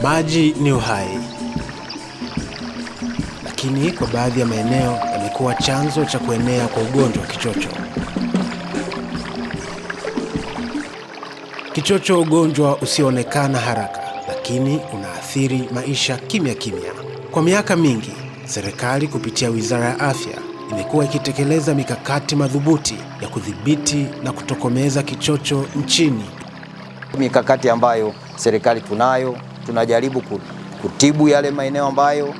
Maji ni uhai, lakini kwa baadhi ya maeneo yamekuwa chanzo cha kuenea kwa ugonjwa wa kichocho. Kichocho, ugonjwa usioonekana haraka, lakini unaathiri maisha kimya kimya. Kwa miaka mingi, serikali kupitia Wizara ya Afya imekuwa ikitekeleza mikakati madhubuti ya kudhibiti na kutokomeza kichocho nchini. Mikakati ambayo serikali tunajaribu kutibu yale maeneo ambayo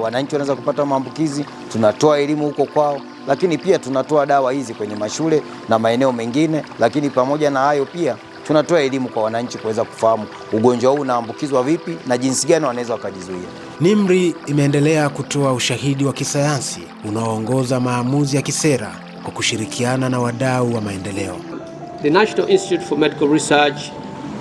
wananchi wanaweza kupata maambukizi, tunatoa elimu huko kwao, lakini pia tunatoa dawa hizi kwenye mashule na maeneo mengine, lakini pamoja na hayo pia tunatoa elimu kwa wananchi kuweza kufahamu ugonjwa huu unaambukizwa vipi na jinsi gani wanaweza wakajizuia. NIMR imeendelea kutoa ushahidi wa kisayansi unaoongoza maamuzi ya kisera kwa kushirikiana na wadau wa maendeleo. The National Institute for Medical Research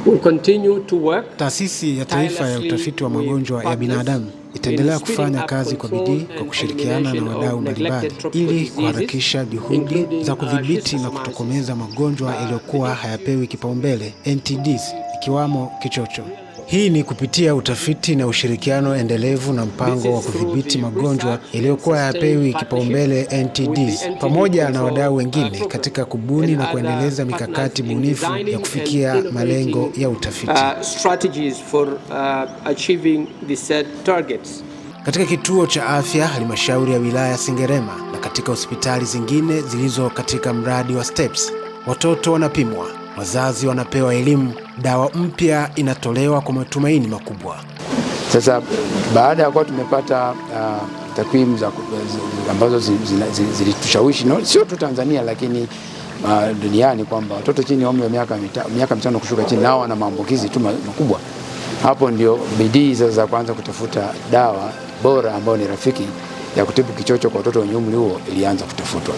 will continue to work. Taasisi ya Taifa ya Utafiti wa Magonjwa ya Binadamu itaendelea kufanya kazi kwa bidii kwa kushirikiana na wadau mbalimbali ili kuharakisha juhudi za kudhibiti na kutokomeza magonjwa yaliyokuwa hayapewi kipaumbele, NTDs, ikiwamo kichocho. Hii ni kupitia utafiti na ushirikiano endelevu na mpango wa kudhibiti magonjwa yaliyokuwa hayapewi kipaumbele, NTDs, pamoja na wadau wengine katika kubuni na kuendeleza mikakati bunifu ya kufikia malengo ya utafiti. Katika kituo cha afya halmashauri ya wilaya Sengerema na katika hospitali zingine zilizo katika mradi wa STEPS, watoto wanapimwa, wazazi wanapewa elimu, dawa mpya inatolewa kwa matumaini makubwa. Sasa baada ya kuwa tumepata takwimu ambazo zilitushawishi sio tu Tanzania lakini duniani kwamba watoto chini ya umri wa miaka 5 kushuka chini nao wana maambukizi tu makubwa, hapo ndio bidii sasa za kuanza kutafuta dawa bora ambayo ni rafiki ya kutibu kichocho kwa watoto wenye umri huo ilianza kutafutwa.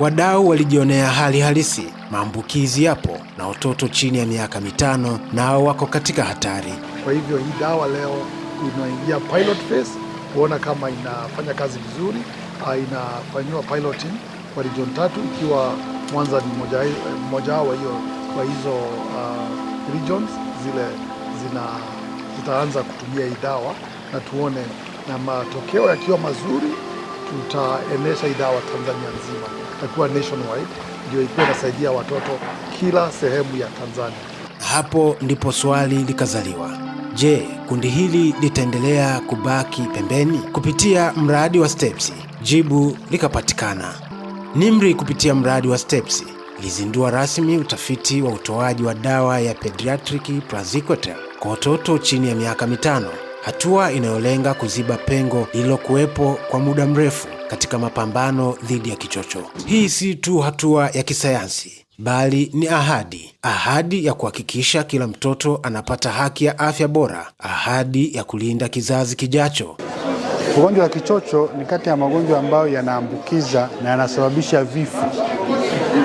Wadau walijionea hali halisi, maambukizi yapo na watoto chini ya miaka 5 nao wako katika hatari. Kwa hivyo hii dawa leo inaingia pilot phase kuona kama inafanya kazi vizuri. Inafanywa piloting kwa region 3 ikiwa Mwanza ni moja wa hizo regions zile zitaanza kutumia hii dawa na tuone, na matokeo yakiwa mazuri tutaenesha hii dawa Tanzania nzima, itakuwa nationwide, ndio ikuwa inasaidia watoto kila sehemu ya Tanzania. Hapo ndipo swali likazaliwa. Je, kundi hili litaendelea kubaki pembeni? Kupitia mradi wa STEPS, jibu likapatikana. NIMR kupitia mradi wa STEPS ilizindua rasmi utafiti wa utoaji wa dawa ya pediatric praziquantel kwa watoto chini ya miaka 5, hatua inayolenga kuziba pengo lililokuwepo kwa muda mrefu katika mapambano dhidi ya kichocho. Hii si tu hatua ya kisayansi, bali ni ahadi ya kuhakikisha kila mtoto anapata haki ya afya bora, ahadi ya kulinda kizazi kijacho. Ugonjwa wa kichocho ni kati ya magonjwa ambayo yanaambukiza na yanasababisha vifo.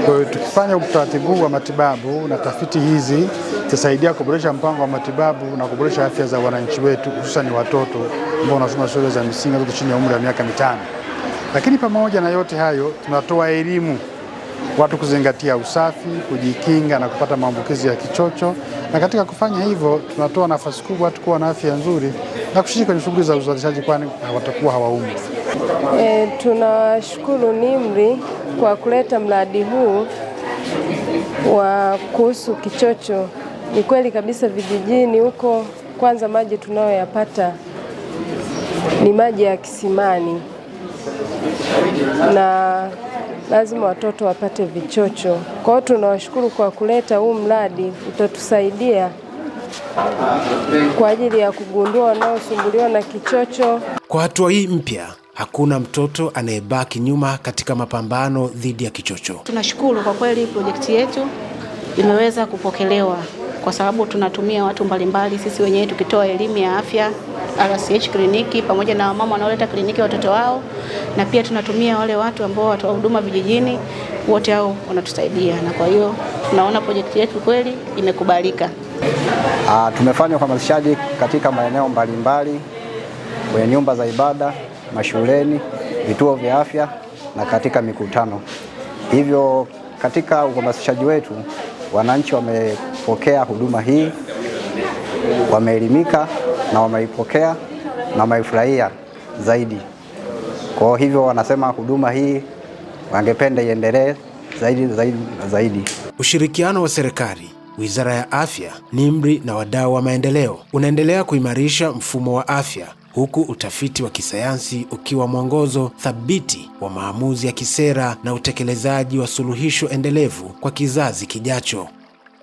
Kwa hiyo tukifanya utaratibu wa matibabu na tafiti hizi zitasaidia kuboresha mpango wa matibabu na kuboresha afya za wananchi wetu, hususan watoto ambao wanasoma shule za msingi wako chini ya umri wa miaka 5. Lakini pamoja na yote hayo, tunatoa elimu watu kuzingatia usafi, kujikinga na kupata maambukizi ya kichocho, na katika kufanya hivyo tunatoa nafasi kubwa watu kuwa na afya nzuri na kushiriki kwenye shughuli za uzalishaji, kwani watakuwa hawaumi. Tunashukuru NIMR kwa kuleta mradi huu wa kuhusu kichocho. Ni kweli kabisa vijijini huko, kwanza maji tunayoyapata ni maji ya kisimani na lazima watoto wapate vichocho. Kwa hiyo tunawashukuru kwa kuleta huu mradi, utatusaidia kwa ajili ya kugundua wanaosumbuliwa na kichocho. Kwa hatua hii mpya, hakuna mtoto anayebaki nyuma katika mapambano dhidi ya kichocho. Tunashukuru kwa kweli projekti yetu imeweza kupokelewa kwa sababu tunatumia watu mbalimbali sisi wenyewe tukitoa elimu ya afya RCH kliniki pamoja na mama wanaoleta kliniki watoto wao, na pia tunatumia wale watu ambao watoa huduma vijijini, wote hao wanatusaidia, na kwa hiyo tunaona projekti yetu kweli imekubalika. Tumefanya uhamasishaji katika maeneo mbalimbali, kwenye nyumba za ibada, mashuleni, vituo vya afya na katika mikutano. Hivyo katika uhamasishaji wetu wananchi wamepokea huduma hii, wameelimika na wameipokea na wameifurahia zaidi. Kwa hivyo wanasema huduma hii wangependa iendelee zaidi. Ushirikiano wa serikali, Wizara ya Afya, NIMR na wadau wa maendeleo unaendelea kuimarisha mfumo wa afya, huku utafiti wa kisayansi ukiwa mwongozo thabiti wa maamuzi ya kisera na utekelezaji wa suluhisho endelevu kwa kizazi kijacho.